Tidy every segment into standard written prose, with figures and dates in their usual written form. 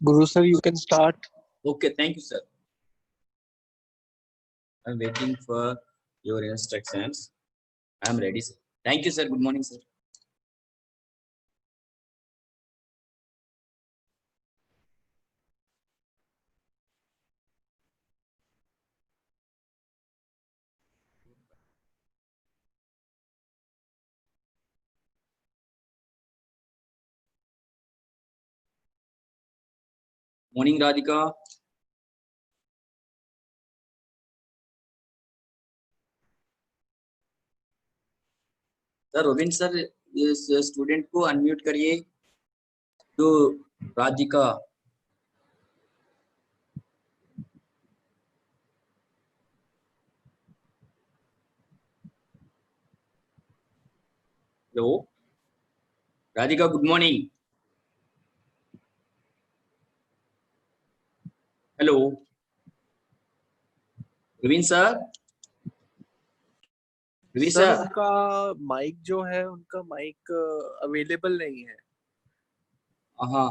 Guru sir, you can start. Okay, thank you, sir. I'm waiting for your instructions. I'm ready, sir. Thank you, sir. Good morning, sir. Morning, Radhika. Sir robin sir इस student को unmute करिए तो Radhika hello Radhika good morning hello robin sir sir उनका mic जो है उनका mic available नहीं है। हाँ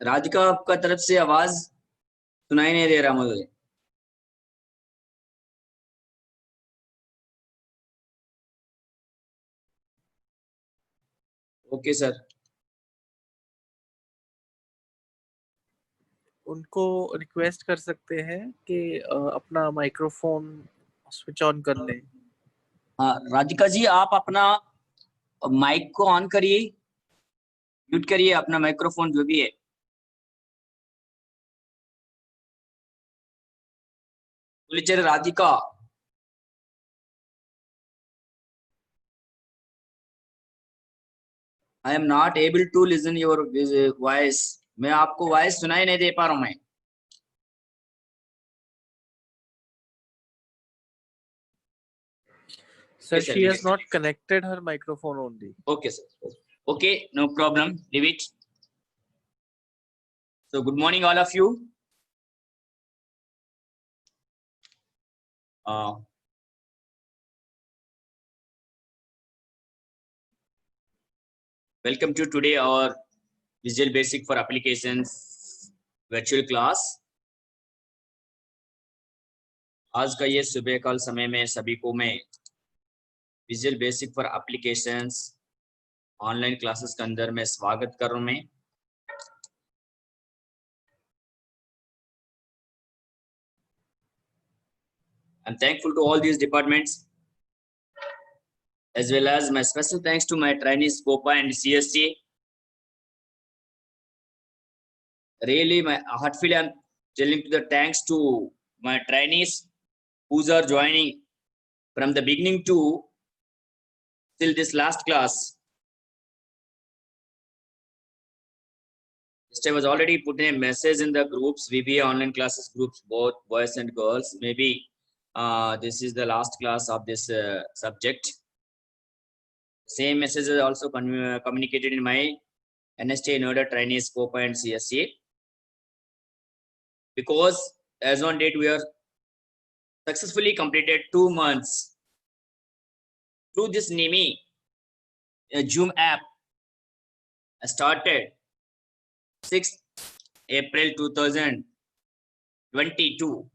राधिका आपका तरफ से आवाज सुनाई नहीं दे रहा मुझे। ओके सर उनको रिक्वेस्ट कर सकते हैं कि अपना माइक्रोफोन स्विच ऑन कर लें। हाँ राधिका जी आप अपना माइक को ऑन करिए म्यूट करिए अपना माइक्रोफोन जो भी है। Teacher Radhika I am not able to listen your voice. मैं आपको वॉइस सुनाई नहीं दे पा रहा हूँ मैं। Sir, she has not connected her microphone only. Okay, sir. Okay, no problem. Leave it. So, good morning, all of you. Welcome to today our Visual Basic for Applications virtual class. आज का ये सुबह कल समय में सभी को मैं visual basic for applications online classes के अंदर मैं स्वागत कर रहा हूं मैं। I'm thankful to all these departments as well as my special thanks to my trainees COPA and CST. Really, my heartfelt I'm telling to the thanks to my trainees who are joining from the beginning to till this last class. I was already putting a message in the groups, VBA online classes groups, both boys and girls. Maybe this is the last class of this subject. Same message is also communicated in my NST Noda trainees COPA and CSC. Because as on date we are successfully completed 2 months through this NIMI Zoom app started 6th April 2022.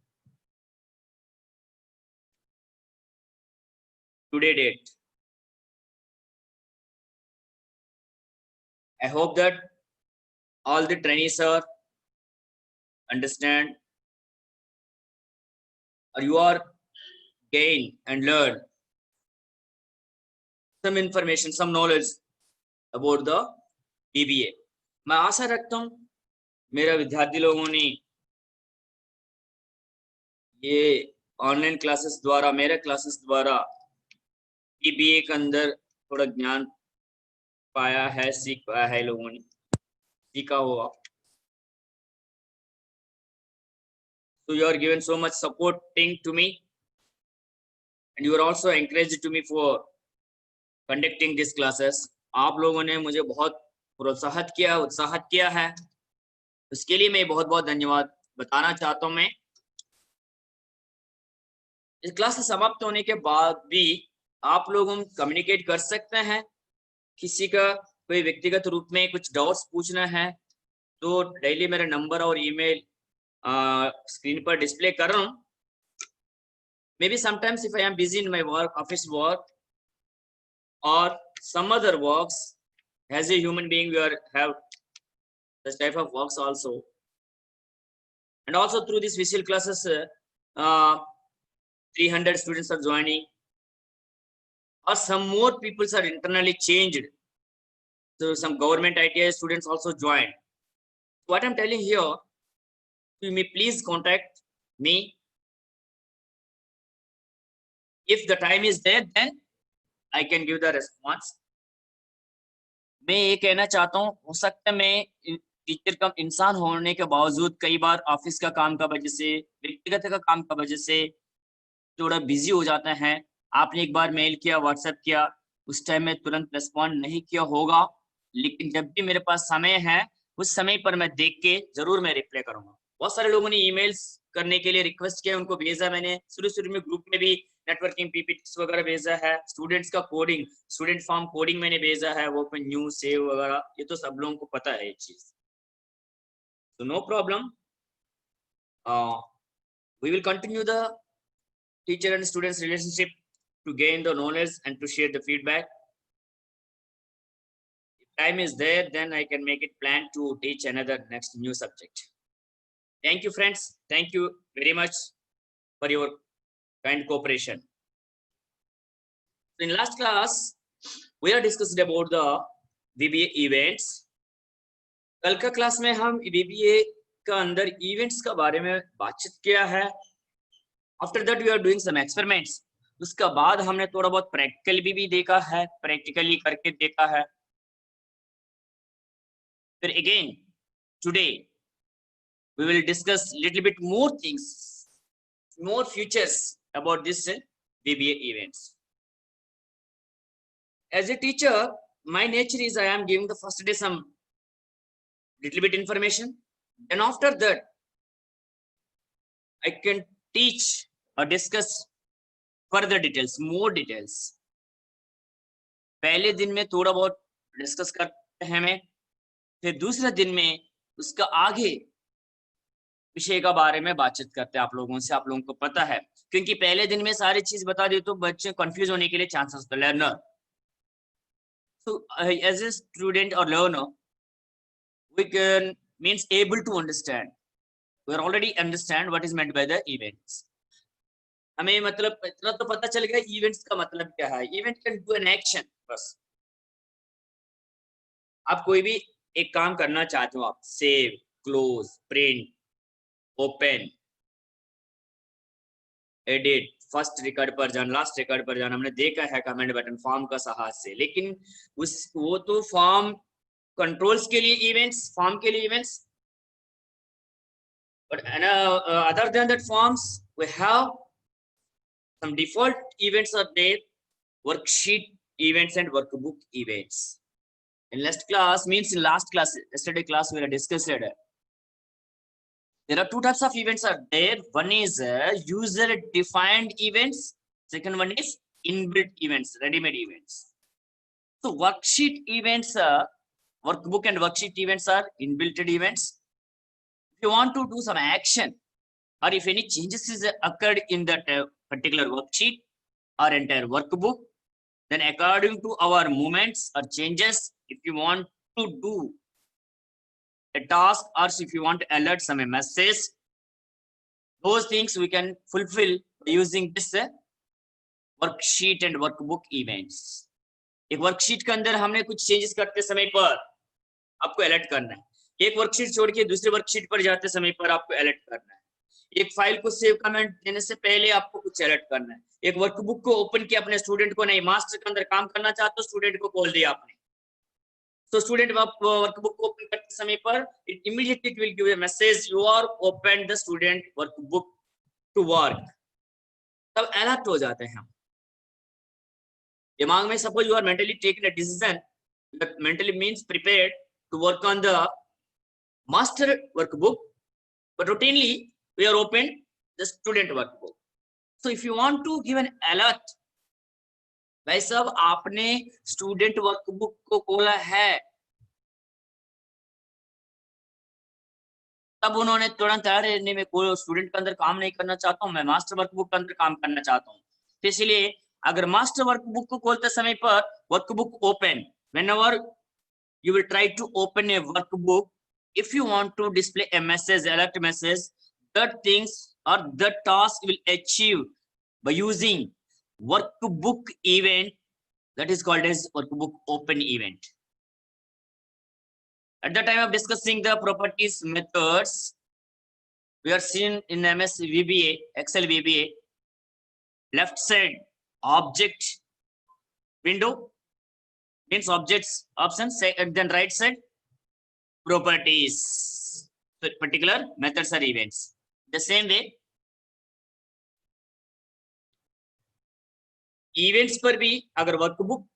Today date. I hope that all the trainees are understand or you are gain and learn some information, some knowledge about the VBA. मैं आशा रखता हूँ मेरा विद्यार्थी लोगों ने ये online classes द्वारा मेरे क्लासेस द्वारा VBA के अंदर थोड़ा ज्ञान पाया है, सीख पाया है, लोगों ने सीखा होगा। So you are given so much supporting to me and you are also encouraged to me for conducting these classes. आप लोगों ने मुझे बहुत प्रोत्साहित किया, उत्साहित किया है, उसके लिए मैं बहुत बहुत धन्यवाद बताना चाहता हूं। मैं इस क्लास समाप्त होने के बाद भी आप लोग कम्युनिकेट कर सकते हैं। किसी का कोई व्यक्तिगत रूप में कुछ डाउट्स पूछना है तो डेली मेरा नंबर और ईमेल स्क्रीन पर डिस्प्ले कर रहा हूँ. Maybe sometimes if I am busy in my work, office work, or some other works, as a human being, we have this type of works also. And also through these visual classes, 300 students are joining, or some more people are internally changed. So some government ITI students also joined. What I'm telling here, you may please contact me. If the time is there, then I can give the response. मैं ये कहना चाहता हूँ, हो सकता है मैं teacher का इंसान होने के बावजूद कई बार ऑफिस का काम का वजह से, व्यक्तिगत का काम का वजह से थोड़ा बिजी हो जाता है. आपने एक बार मेल किया, व्हाट्सएप किया, उस टाइम में तुरंत रिस्पॉन्ड नहीं किया होगा, लेकिन जब भी मेरे पास समय है, उस समय पर मैं देख के जरूर मैं रिप्लाई करूंगा. बहुत सारे लोगों ने ईमेल्स करने के लिए रिक्वेस्ट किया, उनको भेजा मैंने. शुरू में ग्रुप में भी नेटवर्किंग पीपीटी वगैरह भेजा है. स्टूडेंट्स का कोडिंग, स्टूडेंट फॉर्म कोडिंग मैंने भेजा है, वो पे न्यू सेव वगैरह, ये तो सब लोगों को पता है ये चीज. तो no problem, we will continue the teacher and students relationship to gain the knowledge and to share the feedback. If time is there, then I can make it plan to teach another next new subject. Thank you, friends. Thank you very much for your kind cooperation. In last class, we are discussed about the VBA events. कल का class में हम VBA का अंदर events का बारे में बातचीत किया है. After that we are doing some experiments. उसका बाद हमने थोड़ा बहुत प्रैक्टिकल भी देखा है, प्रैक्टिकली करके देखा है. फिर again today we will discuss little bit more things, more features about this VBA events. As a teacher, my nature is I am giving the first day some little bit information, and after that I can teach or discuss further details, more details. पहले दिन में थोड़ा बहुत discuss करते हैं मैं, फिर दूसरे दिन में उसका आगे विषय का बारे में बातचीत करते हैं आप लोगों से. आप लोगों को पता है, क्योंकि पहले दिन में सारी चीज बता दी तो बच्चे कंफ्यूज होने के लिए चांसेस होते हैं, learner. So as a student or learner, we can means able to understand. We are already understand what is meant by the events. हमें मतलब इतना तो पता चल गया इवेंट्स का मतलब क्या है. Event can do an action. बस आप कोई भी एक काम करना चाहते हो, आप save, close, print, open, edit, first record पर जाना, लास्ट रिकॉर्ड पर जाना, हमने देखा है कमेंट बटन फॉर्म का सहायता से. लेकिन वो तो फॉर्म कंट्रोल्स के लिए इवेंट्स, फॉर्म के लिए events. But other than that forms, we have some default events are there, worksheet events and workbook events. In last class, means in last class, yesterday class we discussed it. There are two types of events are there. One is user defined events. Second one is inbuilt events, ready-made events. So worksheet events, workbook and worksheet events are inbuilt events. If you want to do some action, or if any changes is occurred in that particular worksheet or entire workbook, then according to our movements or changes, if you want to do a task or if you want to alert some message, those things we can fulfill using this worksheet and workbook events. एक worksheet के अंदर हमने कुछ changes करते समय पर आपको alert करना है. एक वर्कशीट छोड़ के दूसरे वर्कशीट पर जाते समय पर आपको अलर्ट करना है. एक फाइल को सेव कमेंट देने से पहले आपको कुछ अलर्ट करना है. एक वर्कबुक को ओपन किया अपने स्टूडेंट को, नहीं मास्टर के अंदर काम करना चाहते हो, स्टूडेंट को कॉल दिया आपने, तो स्टूडेंट वर्कबुक को ओपन करते समय पर it immediately will give a message, you are open the student workbook to work. तब अलर्ट हो जाते हैं हम. दिमाग में suppose you are mentally taking a decision, mentally means prepared to work on the master workbook, but routinely we are open the student workbook. So if you want to give an alert, भाई साहब आपने student workbook को खोला है, तब उन्होंने तुरंत, अरे नहीं मैं कोई स्टूडेंट के अंदर काम नहीं करना चाहता हूँ, मैं मास्टर वर्कबुक के अंदर काम करना चाहता हूँ। तो इसलिए अगर मास्टर वर्कबुक को खोलते समय पर workbook open, whenever you will try to open a workbook, if you want to display a message, alert message, that things or the task will achieve by using workbook event, that is called as workbook open event. At the time of discussing the properties methods, we are seen in MS VBA, Excel VBA, left side object window means objects option, and then right side properties, so particular methods or events. The same way events पर भी अगर workbook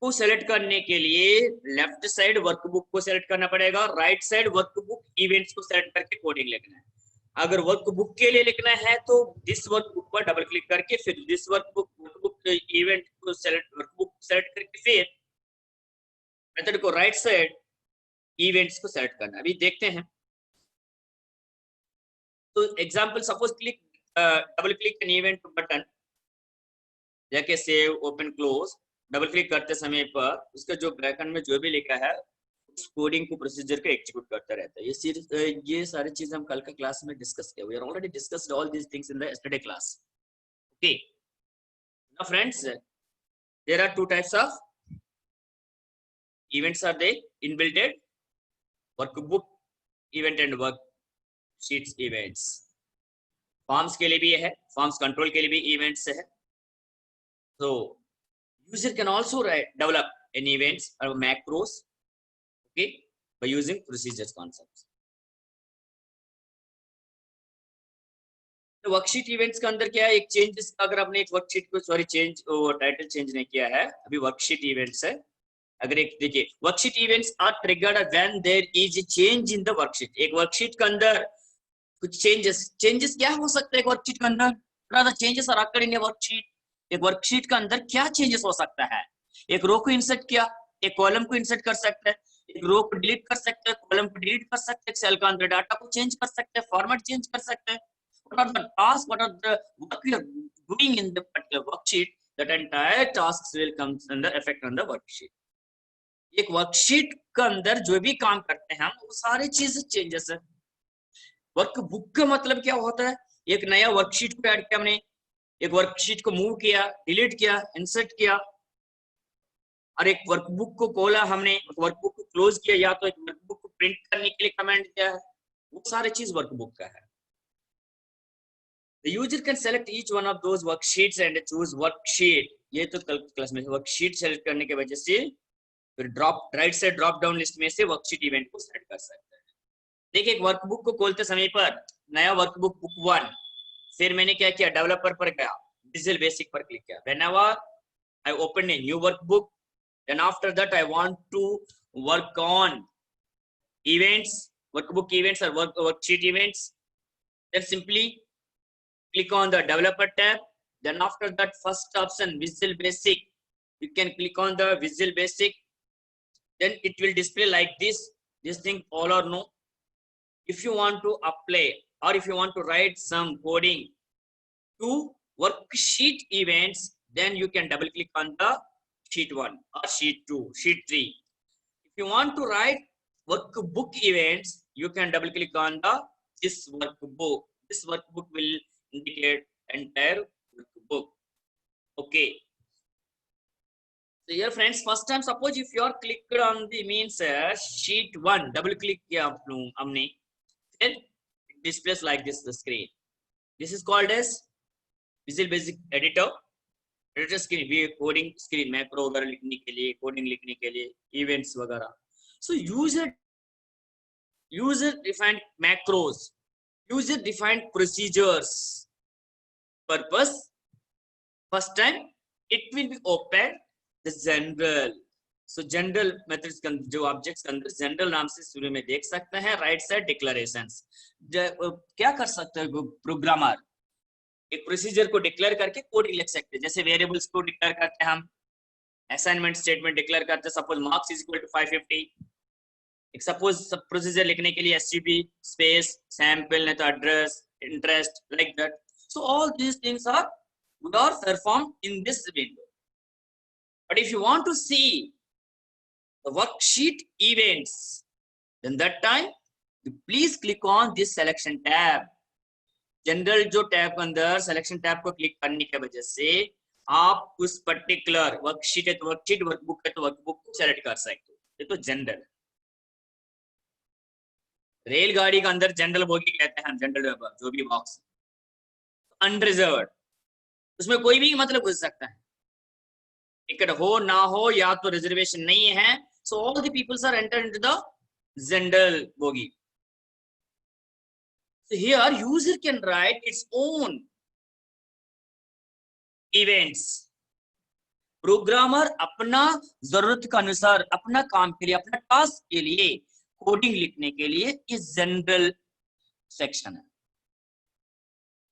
को select करने के लिए left side workbook को select करना पड़ेगा, राइट साइड वर्कबुक इवेंट्स को सेलेक्ट करके कोडिंग लिखना है। अगर वर्कबुक के लिए लिखना है तो दिस वर्कबुक पर डबल क्लिक करके फिर दिस वर्कबुक इवेंट को वर्कबुक सेलेक्ट करके फिर मेथड को राइट साइड इवेंट्स को सेलेक्ट करना। अभी देखते हैं। तो example, suppose click double click an event button, जाके save open close, double click करते समय पर उसका जो बैकएंड में जो भी लिखा है उस कोडिंग को प्रोसीजर को एग्जीक्यूट करता रहता है। ये सारी चीजें हम कल का क्लास में डिस्कस किए। We are already discussed all these things in the yesterday class. Okay, now friends, there are two types of events are they inbuilt, workbook event and worksheets events। Forms के लिए भी है, forms control के लिए भी events है। so user can also develop an events or macros, okay, by using procedures concepts। तो worksheet events के अंदर क्या है, एक चेंजेस, अगर आपने एक वर्कशीट को टाइटल चेंज नहीं किया है, अभी वर्कशीट इवेंट्स है। अगर एक देखिए, worksheet events are triggered when there is a change in the worksheet. एक वर्कशीट के अंदर कुछ चेंजेस क्या हो सकता है एक वर्कशीट के अंदर? rather changes are occur in a worksheet. एक वर्कशीट के अंदर क्या चेंजेस हो सकता है? एक रो को इंसर्ट किया, एक कॉलम को इंसर्ट कर सकते हैं, एक रो को डिलीट कर सकते हैं, कॉलम को डिलीट कर सकते हैं, सेल के अंदर डाटा को चेंज कर सकते हैं, फॉर्मेट चेंज कर सकते हैं। what are the tasks, what are the work we are doing in the particular worksheet, that entire tasks will come under effect on the worksheet। एक वर्कशीट के अंदर जो भी काम करते हैं हम, वो सारी चीजें चेंजेस है। वर्कबुक का मतलब क्या होता है? एक नया वर्कशीट को ऐड किया हमने, एक वर्कशीट को मूव किया, डिलीट किया, इंसर्ट किया, और एक वर्कबुक को खोला हमने, वर्कबुक को क्लोज किया, या तो एक वर्कबुक को प्रिंट करने के लिए कमांड दिया है, वो सारी चीज वर्कबुक का है। The user can select each one of those worksheets and choose worksheet। ये तो कल क्लास में वर्कशीट सेलेक्ट करने के वजह से फिर राइट से ड्रॉप डाउन लिस्ट में से वर्कशीट इवेंट को सेलेक्ट कर सकते हैं। देखिए, एक वर्कबुक को खोलते समय पर नया वर्कबुक बुक 1, फिर मैंने क्या किया, डेवलपर पर गया, विजुअल बेसिक पर क्लिक किया। whenever I open a new workbook, then after that I want to work on events, workbook events or worksheet events, then simply click on the developer tab, then after that first option Visual Basic, you can click on the Visual Basic, then it will display like this thing, all or no. If you want to apply or if you want to write some coding to worksheet events, then you can double click on the sheet 1 or sheet 2, sheet 3. If you want to write workbook events, you can double click on the this workbook. This workbook will indicate entire workbook। okay, so here friends, first time suppose if you are clicked on the means sheet 1, double click किया हमने, then it displays like this the screen। this is called as Visual Basic editor screen, भी coding screen, macro वगैरह लिखने के लिए, coding लिखने के लिए, इवेंट्स वगैरह। so user defined macros, user defined procedures purpose, first time it will be open the general। so general methods के जो ऑब्जेक्ट्स के अंदर जनरल नाम से शुरू में देख सकते हैं। राइट साइड डिक्लेरेशंस, क्या कर सकते हैं प्रोग्रामर, एक प्रोसीजर को डिक्लेयर करके कोड लिख सकते हैं। जैसे वेरिएबल्स को डिक्लेयर करते हैं हम, असाइनमेंट स्टेटमेंट डिक्लेयर करते हैं, suppose marks is equal to 550, एक सपोज सब प्रोसीजर लिखने के लिए SCP स्पेस सैंपल नहीं तो address interest like that. So all these things are performed in this window. But if you want to see the worksheet events, then that time you please click on this selection tab. General जो tab के अंदर selection tab को click करने की वजह से आप उस पर्टिकुलर वर्कशीट है तो वर्कशीट, वर्कबुक है तो वर्कबुक को सेलेक्ट कर सकते हो. ये तो जनरल. रेलगाड़ी के अंदर जनरल बोगी कहते हैं हम, जनरल जो भी बॉक्स अनरिजर्व्ड, उसमें कोई भी मतलब घुस सकता है. टिकट हो ना हो या तो रिजर्वेशन नहीं है, so all the peoples are entered into the general bogie. So here user can write its own events. Programmer अपना जरूरत के अनुसार अपना काम के लिए, अपना टास्क के लिए कोडिंग लिखने के लिए ये जनरल सेक्शन है,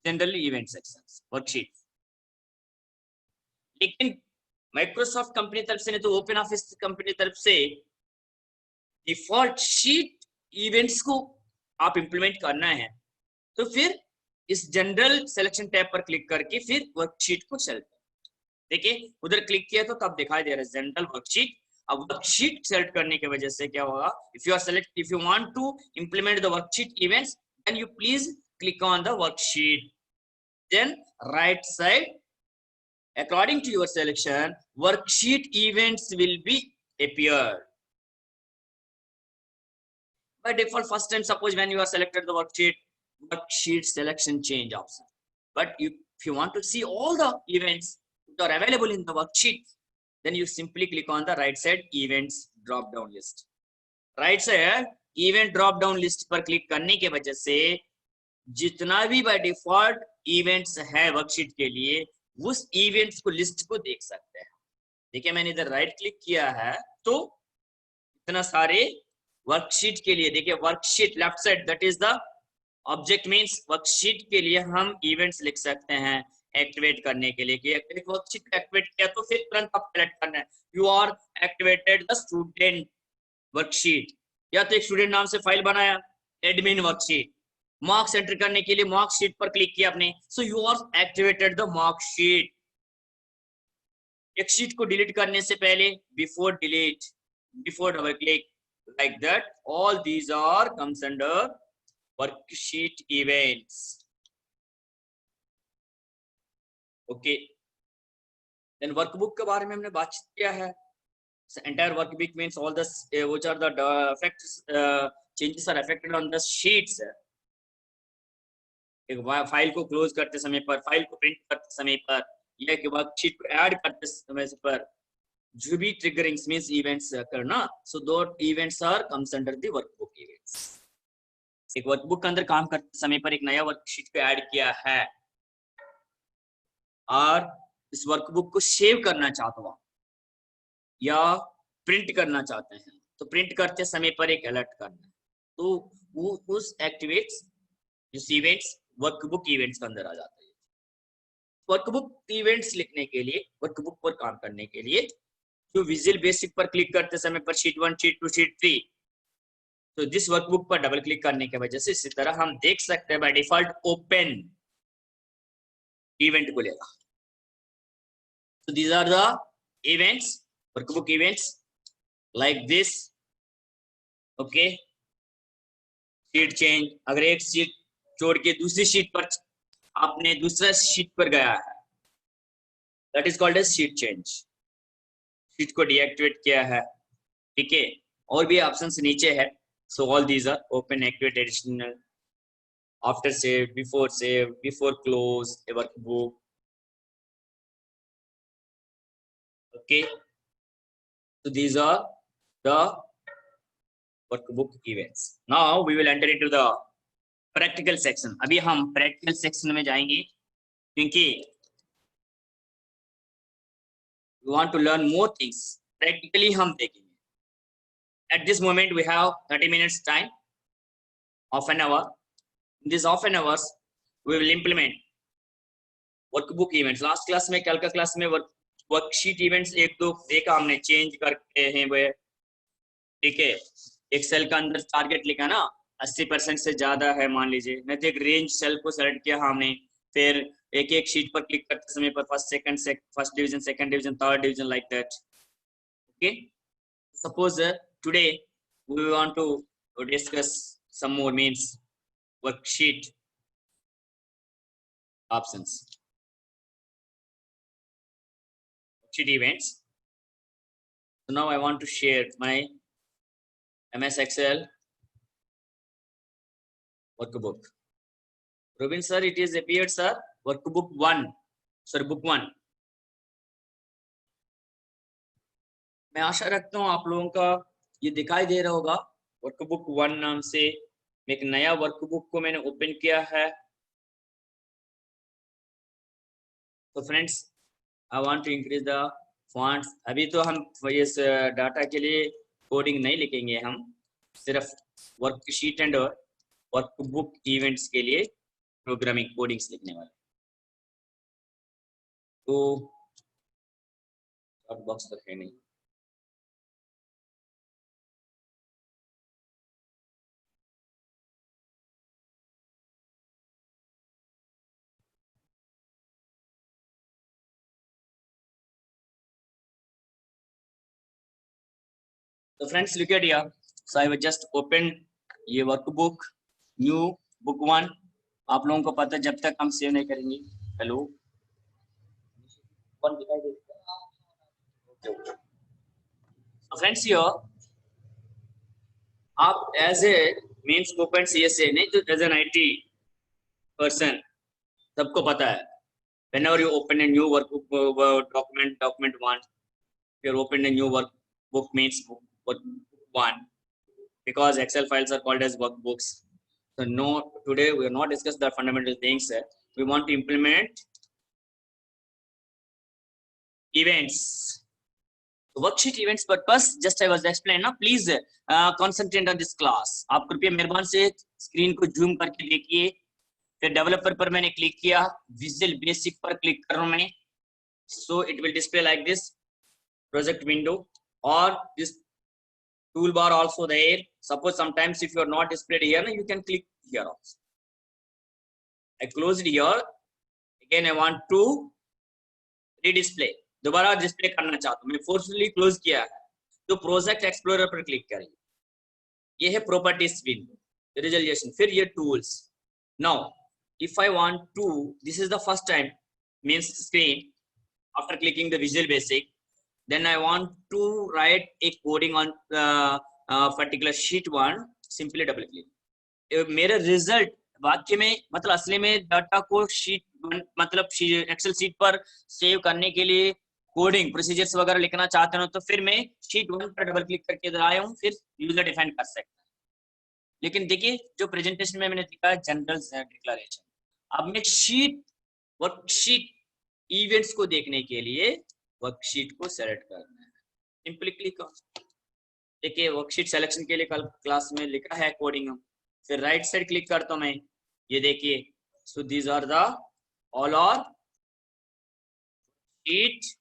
जनरल इवेंट सेक्शन वर्कशीट. लेकिन माइक्रोसॉफ्ट कंपनी तरफ से नहीं तो ओपन ऑफिस कंपनी तरफ से डिफॉल्ट शीट इवेंट्स को आप इंप्लीमेंट करना है, तो फिर इस जनरल सिलेक्शन टैब पर क्लिक करके फिर वर्कशीट को सेलेक्ट. देखिए उधर क्लिक किया तो तब दिखाई दे रहा है जनरल वर्कशीट. अब वर्कशीट सेलेक्ट करने की वजह से क्या होगा, if you want to implement the worksheet events then you please click on the worksheet. Then right side according to your selection worksheet events will be appeared by default. First time suppose when you are selected the worksheet selection change option, but if you want to see all the events that are available in the worksheet then you simply click on the right side events drop down list. right side event drop down list पर click करने के वजह से जितना भी by default events है worksheet के लिए उस इवेंट्स को लिस्ट को देख सकते हैं. देखिए मैंने इधर राइट क्लिक किया है तो इतना सारे वर्कशीट के लिए, देखिए worksheet left side that is the object means worksheet के लिए हम इवेंट्स लिख सकते हैं एक्टिवेट करने के लिए. कि एक वर्कशीट को एक्टिवेट किया तो फिर तुरंत आप सेलेक्ट करना है you are activated the student worksheet, या तो एक स्टूडेंट नाम से फाइल बनाया एडमिन वर्कशीट. मार्क्स एंटर करने के लिए मार्क्स शीट पर क्लिक किया आपने, so you are activated the marks sheet. एक शीट को डिलीट करने से पहले before delete, before double click like that, all these are comes under worksheet events. Okay, then workbook के बारे में हमने बातचीत किया है. Entire workbook means all the which are the effects changes are affected on the sheets. एक file को close करते समय पर, फाइल को प्रिंट करते समय पर, या कि वर्कशीट को ऐड करते समय पर जो भी ट्रिगरिंग्स मींस इवेंट्स करना, सो दो events are comes under the workbook events. एक वर्कबुक के अंदर काम करते समय पर एक नया वर्कशीट को ऐड किया है और इस वर्कबुक को सेव करना चाहते हो या प्रिंट करना चाहते हैं तो प्रिंट करते समय पर एक अलर्ट करना, तो वो उस एक्टिवेट्स जिस इवेंट्स वर्कबुक इवेंट्स के अंदर आ जाता है. वर्कबुक इवेंट्स लिखने के लिए, वर्कबुक पर काम करने के लिए जो विजुअल बेसिक पर क्लिक करते समय पर शीट 1, शीट 2, शीट 3, तो जिस वर्कबुक पर डबल क्लिक करने की वजह से इसी तरह हम देख सकते हैं बाय डिफॉल्ट ओपन इवेंट को लेगा. So these are the events, workbook events like this. Okay, sheet change, अगर एक शीट छोड़ के दूसरी शीट पर आपने दूसरा शीट पर गया है, that is called as sheet change. Sheet को डीएक्टिवेट किया है, ठीक है. और भी ऑप्शंस नीचे है. So all these are open, activate, additional, after save, before close a workbook. Okay, so these are the workbook events. Now we will enter into the practical section. अभी हम practical section में जाएंगे क्योंकि we want to learn more things. Practically हम देखेंगे. At this moment we have 30 minutes time, half an hour. In this half an hours we will implement workbook events. Last class में, कल का class में worksheet events एक दो देखा हमने, चेंज करते हैं वो, ठीक है. एक सेल का अंदर टारगेट लिखा ना 80% से ज्यादा है मान लीजिए, नहीं तो एक रेंज सेल को सेलेक्ट किया हमने, फिर एक एक शीट पर क्लिक करते समय पर first division, second division, third division, like that. Okay, suppose today we want to discuss some more means worksheet options, worksheet events. So now I want to share my MS Excel workbook. Robin sir, it is appeared sir, workbook 1, sorry book 1. मैं आशा रखता हूँ आप लोगों का ये दिखाई दे रहा होगा, वर्कबुक 1 नाम से एक नया वर्कबुक को मैंने ओपन किया है. तो friends, I want to increase the fonts. अभी तो हम इस डाटा के लिए कोडिंग नहीं लिखेंगे, हम सिर्फ वर्कशीट एंड वर्कबुक इवेंट्स के लिए प्रोग्रामिंग कोडिंग्स लिखने वाले. तो बॉक्स तो है नहीं. So friends, look at here. So I will just open ये वर्कबुक, न्यू बुक 1. आप लोगों को पता है जब तक हम सेव नहीं करेंगे. हेलो, कौन दिखाई दे रहा है? So friends, here आप as a main scope and CSA नहीं तो एज एन IT पर्सन सबको पता है, whenever you open a new workbook document 1, you open a new workbook means workbook 1, because Excel files are called as workbooks. So no, today we are not discuss the fundamental things. We want to implement events. So worksheet events purpose just I was explained now. Please concentrate on this class. आप कृपया मेहरबान से screen को zoom करके देखिए. फिर developer पर मैंने क्लिक किया, विजुअल बेसिक पर क्लिक कर रहा हूं मैं. So it will display like this project window, or this toolbar also there. Suppose sometimes if you are not displayed here, you can click here also. I closed here. Again I want to redisplay. दोबारा display करना चाहता हूं मैं, forcefully close किया है तो project explorer पर click करेंगे. ये है प्रॉपर्टीज विंडो, रिजल्यूशन, फिर ये tools. Now if I want to, this is the first time means screen after clicking the visual basic, then I want to write a coding on particular sheet 1. Simply double click. मेरा result वाक्य में मतलब असली में data को sheet मतलब Excel sheet पर save करने के लिए कोडिंग प्रोसीजर्स वगैरह लिखना चाहते हो तो फिर मैं शीट 1 पर डबल क्लिक करके इधर आया हूँ, फिर यूजर डिफाइन कर सकता है. लेकिन देखिए जो प्रेजेंटेशन में मैंने दिखाया जनरल डिक्लेरेशन. अब मैं वर्कशीट इवेंट्स को देखने के लिए वर्कशीट को सेलेक्ट करना है. Simply click on. देखिए वर्कशीट सिलेक्शन के लिए कल क्लास में लिखा है कोडिंग. फिर राइट साइड क्लिक करता हूं मैं, ये देखिए. So these are the all are sheet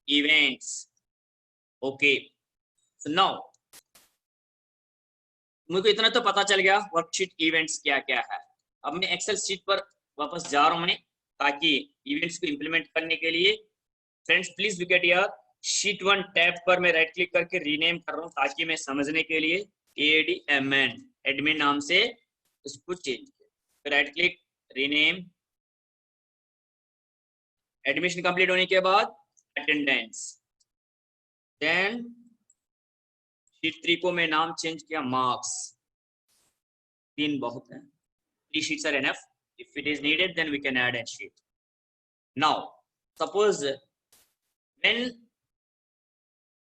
events. Okay, so now मुझे इतना तो पता चल गया वर्कशीट इवेंट्स क्या क्या है. अब मैं एक्सेल शीट पर वापस जा रहा हूं मैं ताकि इवेंट्स को इंप्लीमेंट करने के लिए. Friends please look at here, sheet 1 tab पर मैं राइट क्लिक करके रीनेम कर रहा हूं ताकि मैं समझने के लिए ADMN एडमिन नाम से इसको चेंज किया. Right click, rename. Admission complete होने के बाद अटेंडेंस. देन शीट 3 को मैं नाम चेंज किया मार्क्स. 3 बहुत है, 3 sheets are enough. If it is needed, then we can add a sheet. Now, suppose when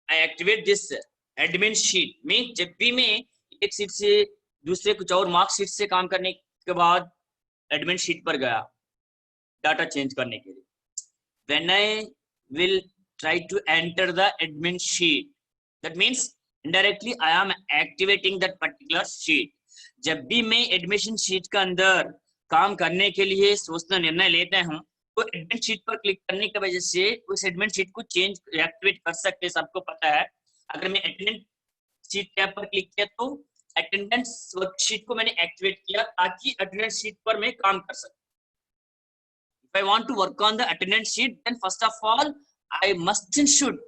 I activate this admin sheet, में जब भी मैं एक शीट से दूसरे कुछ और मार्क्स शीट से काम करने के बाद एडमिन शीट पर गया डाटा चेंज करने के लिए, when I will try to enter the admin sheet, that means indirectly I am activating that particular sheet. जब भी मैं एडमिशन शीट के अंदर काम करने के लिए सोचना निर्णय लेते हूं तो एडमिन शीट पर क्लिक करने की वजह से उस एडमिन शीट को चेंज एक्टिवेट कर सकते हैं. सबको पता है अगर मैं एडमिन शीट टैब पर क्लिक किया तो अटेंडेंस वर्कशीट को मैंने एक्टिवेट किया ताकि अटेंडेंस शीट पर मैं काम कर सकूं. If I want to work on the attendance sheet, then first of all I must and should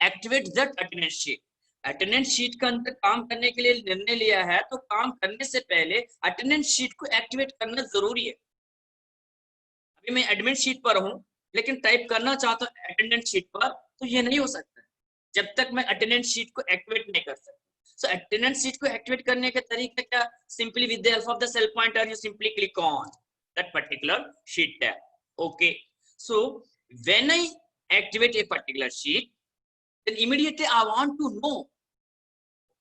activate that attendance sheet. Attendance sheet के अंदर काम करने के लिए निर्णय लिया है तो काम करने से पहले अटेंडेंस शीट को एक्टिवेट करना जरूरी है. अभी मैं एडमिन शीट पर हूं लेकिन टाइप करना चाहता हूं अटेंडेंस शीट पर, तो ये नहीं हो सकता जब तक मैं अटेंडेंस शीट को एक्टिवेट नहीं कर सकता. सो अटेंडेंस शीट को एक्टिवेट करने का तरीका क्या? Simply with the help of the cell pointer you simply click on that particular sheet tab. Okay, so when I activate a particular sheet, then immediately I want to know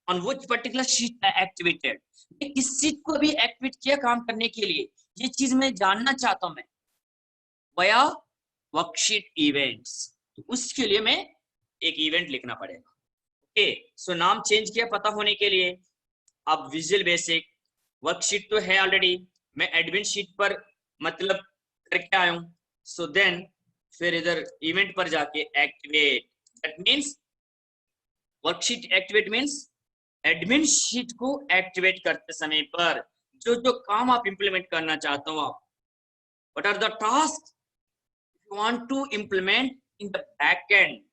on which particular sheet I activated. मैं किस sheet को भी activate किया काम करने के लिए, ये चीज मैं जानना चाहता हूं मैं via वर्कशीट इवेंट्स. तो उसके लिए मैं एक इवेंट लिखना पड़ेगा. ओके, सो नाम चेंज किया पता होने के लिए. अब विजुअल बेसिक वर्कशीट तो है ऑलरेडी, मैं एडमिन शीट पर मतलब करके आया हूं. सो देन फिर इधर इवेंट पर जाके activate, that means worksheet activate means admin sheet को एक्टिवेट करते समय पर जो जो काम आप इंप्लीमेंट करना चाहते हो, आप what are the task you want to implement in the back end,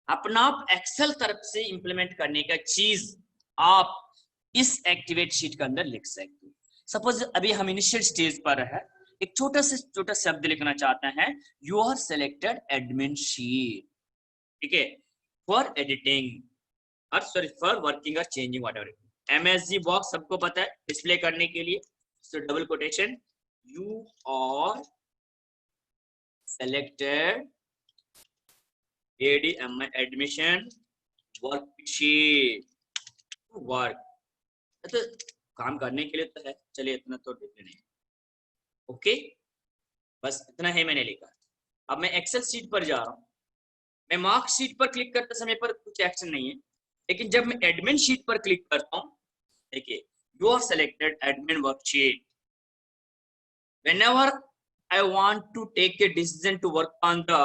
अपना आप एक्सेल तरफ से इंप्लीमेंट करने का चीज आप इस एक्टिवेट शीट के अंदर लिख सकते हो. सपोज अभी हम इनिशियल स्टेज पर है, एक छोटा से छोटा शब्द लिखना चाहते हैं, you are selected admin sheet, ठीक है, फॉर एडिटिंग और सॉरी फॉर वर्किंग और चेंजिंग व्हाटएवर. एमएसजी बॉक्स सबको पता है डिस्प्ले करने के लिए, so double quotation you are selected ADMI admission worksheet work. तो काम करने के लिए तो है, चलिए इतना तो लिख लेंगे. ओके, बस इतना है मैंने लिखा. अब मैं एक्सेल शीट पर जा रहा हूं. मैं मार्क शीट पर क्लिक करते समय पर कुछ एक्शन नहीं है, लेकिन जब मैं एडमिन शीट पर क्लिक करता हूं, देखिए you are selected admin worksheet. Whenever I want to take a decision to work on the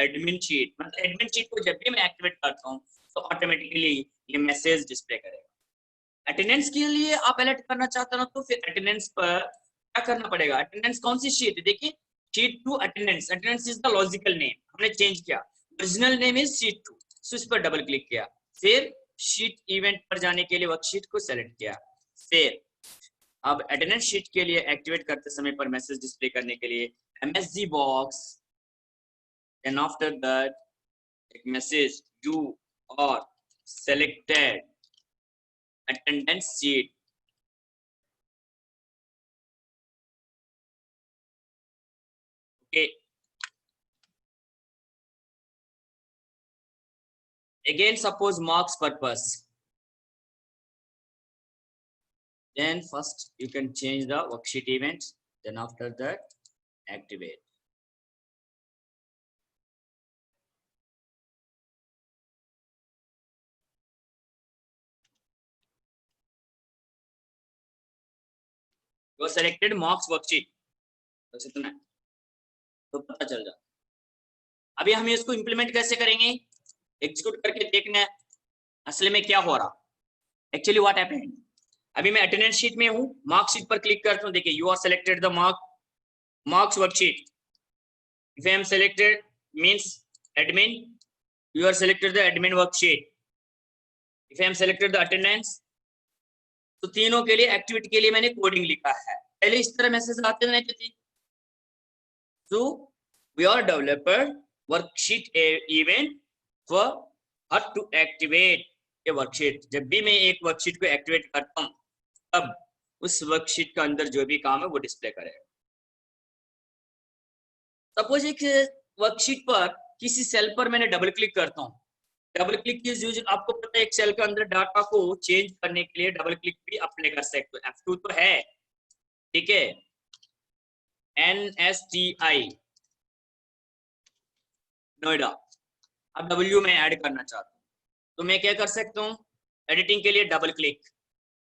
admin sheet, मतलब एडमिन शीट को जब भी मैं एक्टिवेट करता हूँ तो ऑटोमेटिकली ये मैसेज डिस्प्ले करेगा. अटेंडेंस के लिए आप अलर्ट करना चाहते हो तो फिर अटेंडेंस पर क्या करना पड़ेगा? अटेंडेंस कौन सी शीट है? देखिए sheet 2 attendance. Attendance is the logical name, हमने चेंज किया, ओरिजिनल नेम इज शीट 2. सो इस पर डबल क्लिक किया, फिर शीट इवेंट पर जाने के लिए वर्कशीट को सेलेक्ट किया. फिर अब अटेंडेंस शीट के लिए एक्टिवेट करते समय पर मैसेज डिस्प्ले करने के लिए MSG box, and after that एक message you are selected attendance sheet. Okay, again suppose marks purpose, then first you can change the worksheet event, then after that activate. You are selected marks worksheet, बस इतना तो पता चल जाए. अभी हम इसको इंप्लीमेंट कैसे करेंगे, एग्जीक्यूट करके देखना है असल में क्या हो रहा. एक्चुअली व्हाट हैपेंड, अभी मैं अटेंडेंस शीट में हूं, मार्क शीट पर क्लिक करता हूं. देखिए you are selected the marks worksheet. If I am selected means admin, you are selected the admin worksheet. If I am selected the attendance, तो तीनों के लिए एक्टिविटी के लिए मैंने कोडिंग लिखा है. पहले इस तरह मैसेज आते रहते थे. So we are developer worksheet event for how to activate a worksheet. जब भी मैं एक वर्कशीट को एक्टिवेट करता हूं अब उस वर्कशीट के अंदर जो भी काम है वो डिस्प्ले करेगा. सपोज एक वर्कशीट पर किसी सेल पर मैंने डबल क्लिक करता हूं. डबल क्लिक की यूज आपको पता है, एक सेल के अंदर डाटा को चेंज करने के लिए डबल क्लिक भी अप्लाई कर सकते हो. F2 तो है, ठीक है, NSTI नोएडा. अब W में ऐड करना चाहता हूं तो मैं क्या कर सकता हूं, एडिटिंग के लिए डबल क्लिक,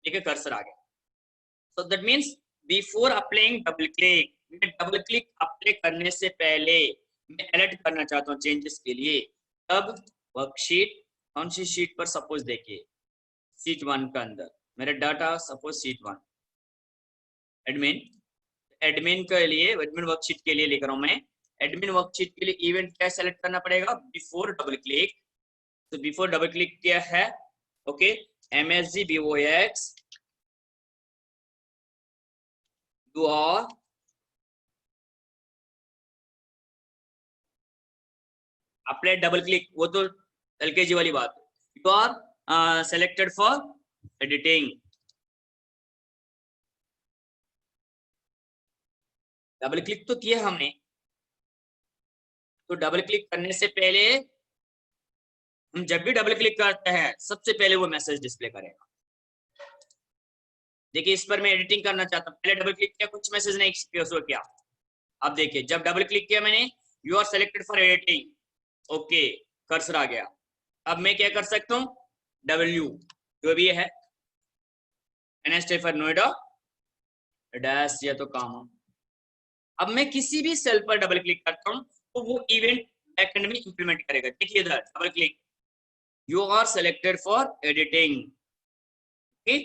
ठीक है, कर्सर आ गया. So that means before applying double click, मैं डबल क्लिक अप्लाई करने से पहले मैं अलर्ट करना चाहता हूँ चेंजेस के लिए. तब वर्कशीट कौन सी शीट पर, सपोज देखिए शीट 1 का अंदर मेरा डाटा सपोज शीट 1 एडमिन के लिए, एडमिन वर्कशीट के लिए लिख रहा हूं मैं। एडमिन वर्कशीट के लिए इवेंट क्या सेलेक्ट करना पड़ेगा, बिफोर डबल क्लिक। तो बिफोर डबल क्लिक क्या है, okay, MSG BOX you are apply double click, वो तो LKG वाली बात। You are selected for editing. Double click तो किया हमने, तो डबल क्लिक करने से पहले हम जब भी डबल क्लिक करते हैं सबसे पहले वो मैसेज डिस्प्ले करेगा। देखिए इस पर मैं एडिटिंग करना चाहता हूँ, पहले डबल क्लिक किया, कुछ मैसेज नहीं शो किया। अब देखिए जब डबल क्लिक किया मैंने, you are selected for editing, okay, cursor आ गया। अब मैं क्या कर सकता हूँ, W जो भी है, NST फॉर नोएडा डैश या तो काम। अब मैं किसी भी सेल पर डबल क्लिक करता हूँ तो वो इवेंट बैकएंड में इंप्लीमेंट करेगा। देखिए इधर double click, you are selected for editing, okay.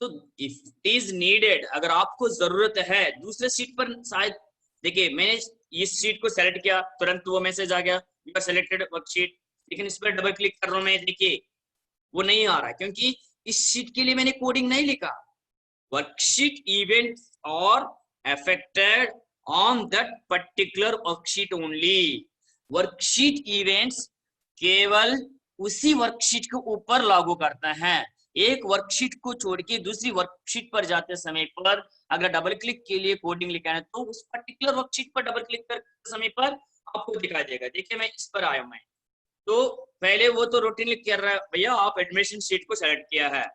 तो इफ इट इज नीडेड, अगर आपको जरूरत है दूसरे शीट पर, शायद देखिए मैंने इस शीट को सेलेक्ट किया, तुरंत वो मैसेज आ गया, यू आर सेलेक्टेड वर्कशीट, लेकिन इस पर डबल क्लिक कर रहा हूं मैं, देखिए वो नहीं आ रहा, क्योंकि इस शीट के लिए मैंने कोडिंग नहीं लिखा। वर्कशीट इवेंट और affected on that particular worksheet only। Worksheet events केवल उसी वर्कशीट के ऊपर लागू करता है। एक वर्कशीट को छोड़ के दूसरी वर्कशीट पर जाते समय पर अगर डबल क्लिक के लिए कोडिंग लिखा है तो उस पर्टिकुलर वर्कशीट पर डबल क्लिक करते समय पर आपको दिखाई देगा। देखिए मैं इस पर आया हूं, मैं तो पहले वो तो रूटीन कर रहा है, भैया आप एडमिशन शीट को सेलेक्ट किया है।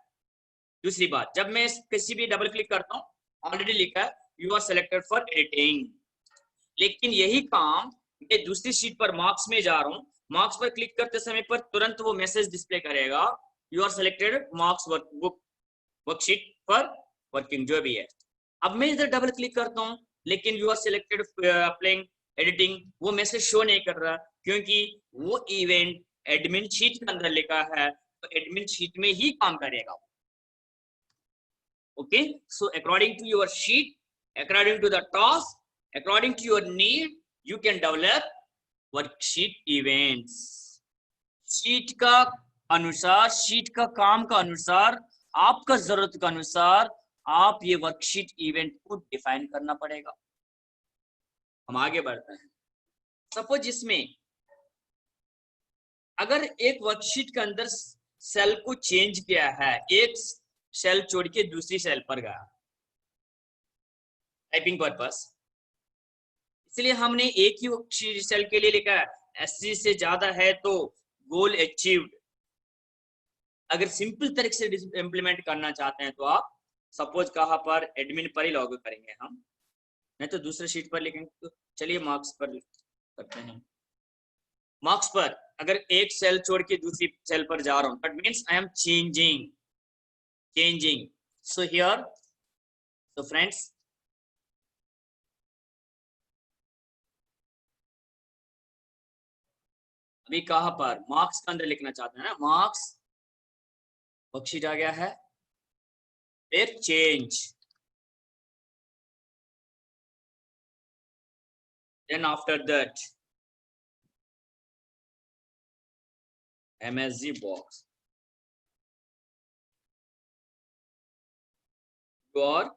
दूसरी बात, जब मैं किसी भी डबल क्लिक करता हूँ, ऑलरेडी लिखा है you are selected for editing, लेकिन यही काम मैं दूसरी शीट पर मार्क्स में जा रहा हूँ, मार्क्स पर क्लिक करते समय पर तुरंत वो मैसेज डिस्प्ले करेगा, you are selected marks worksheet for working, जो भी है। अब मैं इधर डबल क्लिक करता हूँ, लेकिन you are selected applying editing, वो मैसेज शो नहीं कर रहा, क्योंकि वो इवेंट एडमिन शीट के अंदर लिखा है, तो एडमिन शीट में ही काम करेगा। Okay, so according to your sheet, according to the task, according to your need, you can develop worksheet events। Sheet का अनुसार, शीट का काम का अनुसार, आपका जरूरत का अनुसार आप ये वर्कशीट इवेंट को डिफाइन करना पड़ेगा। हम आगे बढ़ते हैं। सपोज इसमें अगर एक वर्कशीट के अंदर सेल को चेंज किया है, एक सेल छोड़ के दूसरी सेल पर गया टाइपिंग पर्पस, इसलिए हमने एक ही सेल के लिए लिखा है 80 से ज्यादा है तो गोल अचीव्ड। अगर सिंपल तरीके से इंप्लीमेंट करना चाहते हैं तो आप सपोज कहां पर, एडमिन पर ही लॉग करेंगे हम, नहीं तो दूसरे शीट पर लिखेंगे। तो चलिए मार्क्स पर करते हैं। मार्क्स पर अगर एक सेल छोड़ के दूसरी सेल पर जा रहा हूं, that means I am changing। So here, so friends, अभी कहां पर मार्क्स के अंदर लिखना चाहते हैं ना, मार्क्स वर्कशीट आ गया है, फिर change, then after that MSG box, you are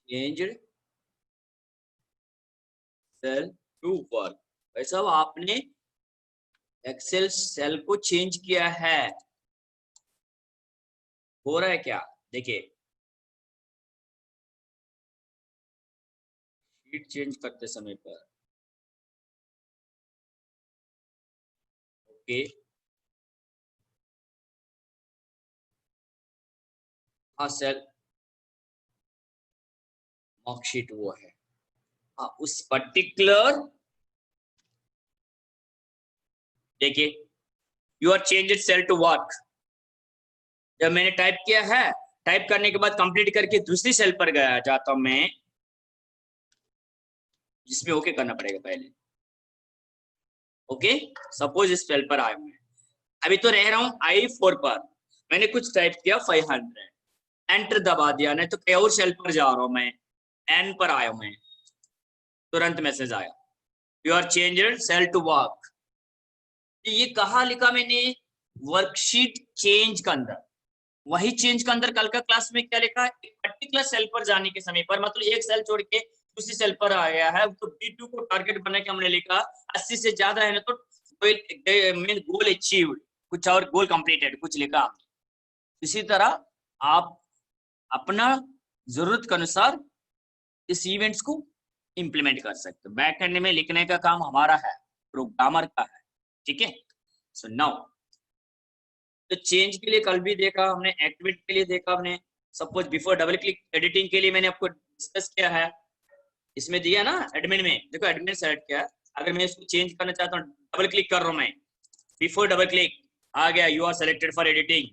changed cell to work। भाई साहब आपने एक्सेल सेल को चेंज किया है, हो रहा है क्या, देखिए शीट चेंज करते समय पर, ओके, हाँ सेल मार्कशीट वो है, हाँ उस पर्टिकुलर, देखिए you are changed cell to work, जब मैंने टाइप किया है, टाइप करने के बाद कंप्लीट करके दूसरी सेल पर गया जाता हूं मैं, जिसमें ओके करना पड़ेगा पहले, ओके। सपोज इस सेल पर आया मैं, अभी तो रह रहा हूं I4 पर, मैंने कुछ टाइप किया 500, एंटर दबा दिया, नहीं तो कहीं और सेल पर जा रहा हूं मैं, एन पर आया मैं, तुरंत मैसेज आया you are changer cell to work. ये कहा लिखा मैंने, वर्कशीट चेंज का अंदर, वही चेंज का अंदर कल का क्लास में क्या लिखा है, एक पर्टिकुलर सेल पर जाने के समय पर, मतलब एक सेल छोड़ के दूसरी सेल पर आ गया है, तो B2 को टारगेट बना के हमने लिखा 80 से ज्यादा है ना, तो मेन गोल अचीव्ड, कुछ और गोल कंप्लीटेड कुछ लिखा। इसी तरह आप अपना जरूरत के अनुसार इस इवेंट्स को इंप्लीमेंट कर सकते हो। बैक एंड में लिखने का काम हमारा है, प्रोग्रामर का है, ठीक है। सो नाउ तो चेंज के लिए कल भी देखा हमने, एक्टिवेट के लिए देखा हमने, suppose before double click editing के लिए मैंने आपको डिस्कस किया है, इसमें दिया ना एडमिन में, देखो एडमिन सेलेक्ट किया, अगर मैं इसको चेंज करना चाहता हूँ डबल क्लिक कर रहा हूँ मैं, बिफोर डबल क्लिक आ गया you are selected for editing.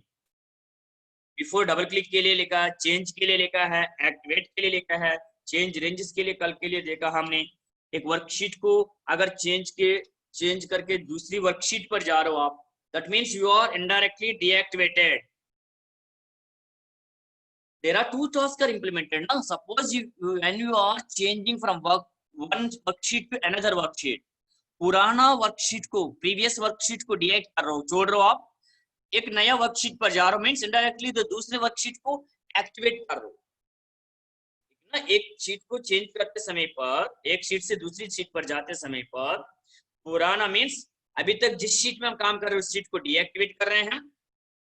Before double click के लिए लिखा है, चेंज के लिए लिखा है, एक्टिवेट के लिए लिखा है, चेंज रेंजेस के लिए कल के लिए देखा हमने। एक वर्कशीट को अगर चेंज करके दूसरी वर्कशीट पर जा रहे हो आप, that means you are indirectly deactivated. There are two tasks are implemented now. Suppose when you are changing from one worksheet to another worksheet, पुराना वर्कशीट को प्रीवियस वर्कशीट को डिलीट कर रहे हो, छोड़ रहे हो आप, एक नया वर्कशीट पर जा रहे हो, मीन्स इनडायरेक्टली तो दूसरे वर्कशीट को एक्टिवेट कर रहे हो ना। एक शीट को चेंज करते समय पर, एक शीट से दूसरी शीट पर जाते समय पर, पुराना मीन्स अभी तक जिस शीट में हम काम कर रहे हैं उस शीट को डीएक्टिवेट कर रहे हैं,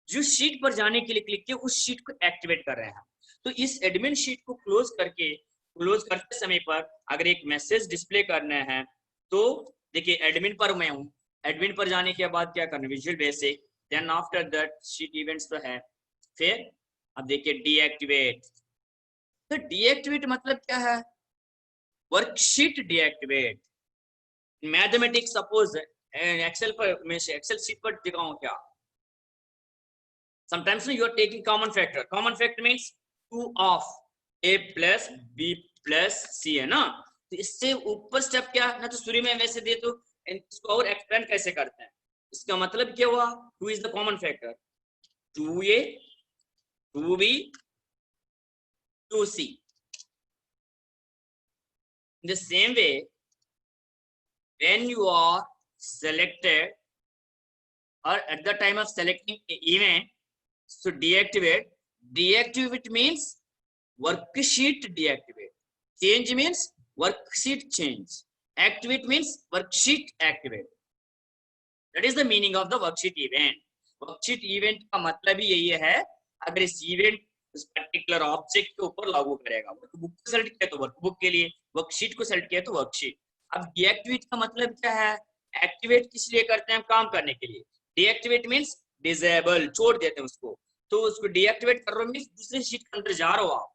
जिस शीट पर जाने के लिए क्लिक किया उस शीट को एक्टिवेट कर रहे हैं। तो इस एडमिन शीट को क्लोज करते समय पर अगर एक मैसेज डिस्प्ले करना है, तो देखिए एडमिन पर मैं हूं, एडमिन पर जाने के बाद क्या करना, visual basic, then after that sheet events तो है, फिर अब देखिए डीएक्टिवेट। तो डीएक्टिवेट मतलब क्या है, worksheet deactivate. Mathematics suppose Excel पर, मैं एक्सेल शीट पर दिखाऊं क्या, sometimes you are taking common factor means 2 of a plus b plus c है ना। तो इससे ऊपर स्टेप क्या ना, तो शुरू में वैसे दे तो इसको और एक्सपेंड कैसे करते हैं, इसका मतलब क्या हुआ, 2 is the common factor, 2a 2b 2c। in the same way when you are selected or at the time of selecting an event, so deactivate means worksheet deactivate, change means worksheet change, activate means worksheet activate. That is the meaning of the worksheet event. worksheet event का मतलब ही यही है, अगर इस event उस particular object के ऊपर लागू करेगा, वर्कबुक को सेलेक्ट किया तो वर्कबुक के लिए, वर्कशीट को सेलेक्ट किया तो वर्कशीट। अब डीएक्टिवेट का मतलब क्या है, एक्टिवेट किस लिए करते हैं हम, काम करने के लिए, डीएक्टिवेट मींस डिसेबल, छोड़ देते हैं उसको, तो उसको डीएक्टिवेट कर रहे हो मींस दूसरे शीट के अंदर जा रहे हो आप,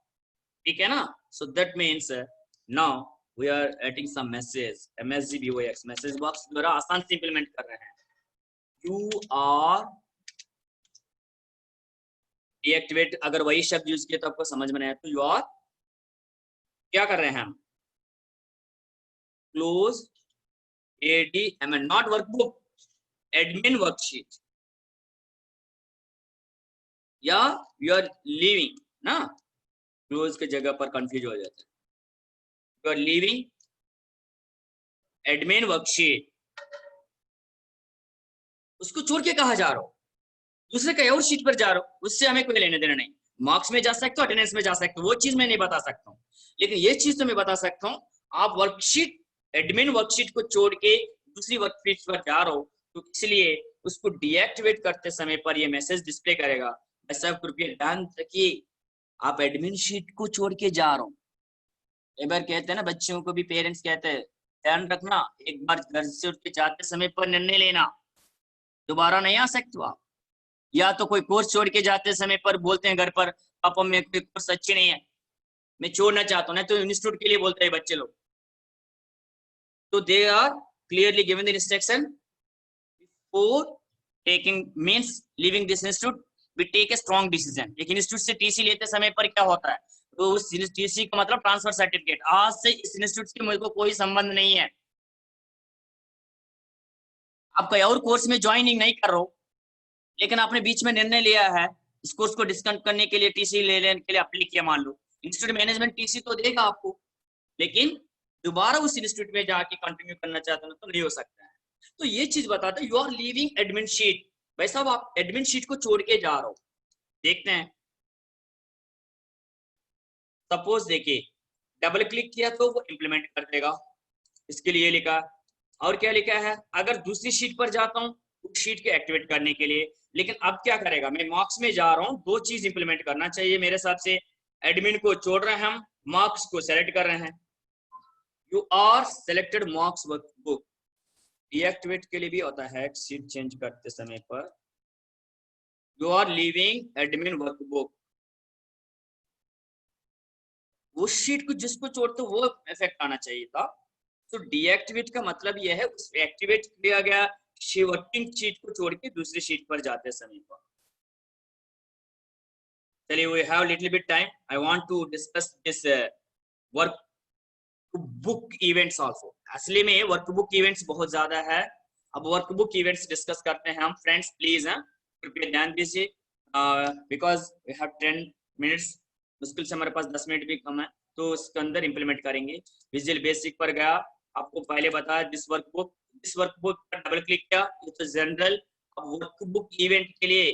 ठीक है ना। So that means now we are adding some message, MSGBOX message box द्वारा आसान से इंप्लीमेंट कर रहे हैं। यू आर डीएक्टिवेट, अगर वही शब्द यूज किया तो आपको समझ में नहीं आया, तो यू आर क्या कर रहे हैं हम, close ADMN, not workbook, admin worksheet, या यू आर लीविंग ना, क्लोज के जगह पर कंफ्यूज हो जाता है, you are leaving admin worksheet, उसको छोड़ के कहा जा रहा हो, दूसरे कहीं और शीट पर जा रहा हो, उससे हमें कोई लेने देना नहीं। मार्क्स में जा सकते हो, अटेंडेंस में जा सकते हो, वो चीज मैं नहीं बता सकता हूँ, लेकिन ये चीज तो मैं बता सकता हूँ, आप वर्कशीट एडमिन वर्कशीट को छोड़ के दूसरी वर्कशीट पर जा रहे हो, तो इसलिए उसको डीएक्टिवेट करते समय पर ये मैसेज डिस्प्ले करेगा। ऐसा कृपया ध्यान रखिए, आप एडमिन शीट को छोड़ के जा रहे हो, एक बार कहते हैं ना बच्चों को भी पेरेंट्स कहते हैं, ध्यान रखना एक बार घर से उठ के जाते समय पर निर्णय लेना, दोबारा नहीं आ सकते आप। या तो कोई कोर्स छोड़ के जाते समय पर बोलते हैं घर पर, पापा मेरे कोर्स अच्छे नहीं है, मैं छोड़ना चाहता हूँ, नहीं तो इंस्टीट्यूट के लिए बोलते हैं बच्चे लोग, तो they are clearly given the instruction before taking means leaving this institute we take a strong decision. एक इंस्टीट्यूट से टीसी लेते समय पर क्या होता है, तो उस टीसी का मतलब ट्रांसफर सर्टिफिकेट, आज से इस इंस्टीट्यूट से मुझे को कोई संबंध नहीं है, आप कोई और कोर्स में ज्वाइनिंग नहीं कर रहे हो, लेकिन आपने बीच में निर्णय लिया है इस कोर्स को डिस्काउंट करने के लिए टीसी ले लेने के लिए अप्लाई किया, मान लो इंस्टीट्यूट मैनेजमेंट टीसी तो देगा आपको, लेकिन दोबारा उस इंस्टीट्यूट में जाके कंटिन्यू करना चाहते हो तो नहीं हो सकता है। तो ये चीज बताता है, you are leaving admin sheet. भाई साहब आप एडमिन शीट को छोड़ के जा रहे हो। देखते हैं, सपोज देखिए डबल क्लिक किया तो वो इंप्लीमेंट कर देगा, इसके लिए लिखा। और क्या लिखा है, अगर दूसरी शीट पर जाता हूँ उस शीट के एक्टिवेट करने के लिए, लेकिन अब क्या करेगा, मैं मार्क्स में जा रहा हूँ, दो चीज इंप्लीमेंट करना चाहिए मेरे हिसाब से। एडमिन को छोड़ रहे हैं हम, मार्क्स को सेलेक्ट कर रहे हैं। You are selected marks workbook. Deactivate के लिए भी होता है शीट चेंज करते समय पर। You are leaving admin workbook, उस शीट को जिसको छोड़ते वो इफेक्ट आना चाहिए था। तो डीएक्टिवेट का मतलब यह है उस एक्टिवेट किया गया वर्किंग शीट को छोड़ के दूसरी शीट पर जाते समय पर। चलिए, we have little bit time, I want to discuss this workbook events also. असली में वर्कबुक इवेंट्स बहुत ज्यादा है। अब वर्कबुक इवेंट्स डिस्कस करते हैं हम। फ्रेंड्स प्लीज कृपया ध्यान दीजिए, बिकॉज वी हैव 10 मिनट्स, मुश्किल से हमारे पास 10 मिनट भी कम है, तो उसके अंदर इंप्लीमेंट करेंगे। विजुअल बेसिक पर गया, आपको पहले बताया दिस वर्कबुक पर डबल क्लिक किया तो जनरल। अब वर्कबुक इवेंट के लिए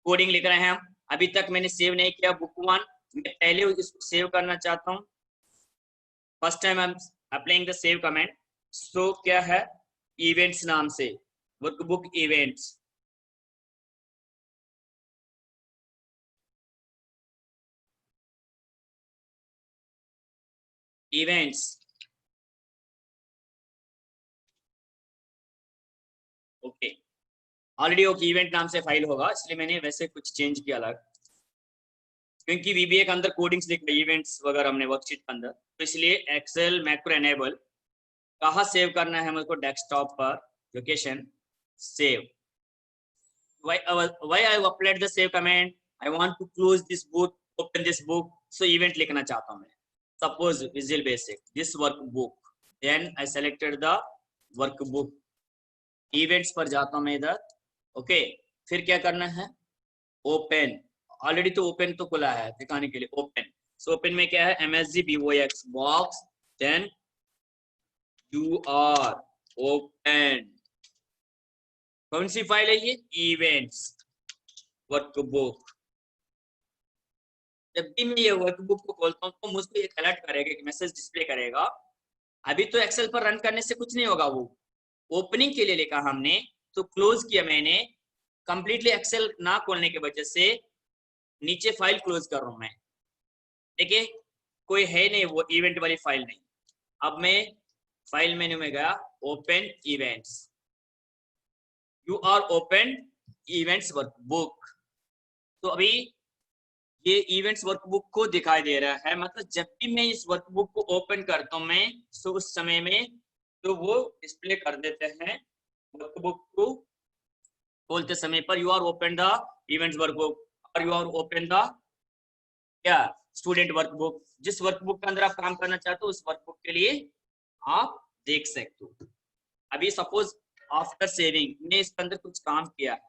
कोडिंग लिख रहे हैं हम। अभी तक मैंने सेव नहीं किया बुक 1, मैं पहले इसको सेव करना चाहता हूँ। First time I am applying the save comment. So क्या है, इवेंट्स नाम से workbook events. Events okay, already वो इवेंट नाम से फाइल होगा, इसलिए मैंने वैसे कुछ चेंज किया अलग, क्योंकि वीबीए के अंदर कोडिंग्स लिख रही इवेंट्स वगैरह हमने वर्कशीट के अंदर, तो इसलिए एक्सेल मैक्रो एनेबल। कहाँ सेव करना है मुझको, डेस्कटॉप पर, location save. why I applied the save command, I want to close this book, open this book, so event लिखना चाहता हूँ मैं। Suppose Visual Basic this workbook, then I selected the workbook, events पर जाता हूँ मैं इधर। ओके, फिर क्या करना है, ओपन। ऑलरेडी तो ओपन तो खुला है दिखाने के लिए, ओपन। सो ओपन में क्या है, MSGBOX box, then you are open. कौन सी फाइल है ये, इवेंट्स वर्कबुक। जब भी मैं ये वर्कबुक को खोलता हूँ तो मुझको एक अलर्ट करेगा, एक मैसेज डिस्प्ले करेगा। अभी तो एक्सेल पर रन करने से कुछ नहीं होगा, वो ओपनिंग के लिए लिखा हमने, तो क्लोज किया मैंने। कंप्लीटली एक्सेल ना खोलने की वजह से नीचे फाइल क्लोज कर रहा हूं मैं। देखिए कोई है नहीं, वो इवेंट वाली फाइल नहीं। अब मैं फाइल मेन्यू में गया, open events, you are open events workbook. तो अभी ये इवेंट्स वर्कबुक को दिखाई दे रहा है, मतलब जब भी मैं इस वर्कबुक को ओपन करता हूं मैं, तो उस समय में तो वो डिस्प्ले कर देते हैं वर्कबुक को खोलते समय पर, you are open the events workbook और यू आर ओपन द क्या स्टूडेंट वर्कबुक। जिस वर्कबुक के अंदर आप काम करना चाहते हो उस वर्कबुक के लिए आप देख सकते हो। अभी सपोज आफ्टर सेविंग ने इसके अंदर कुछ काम किया है,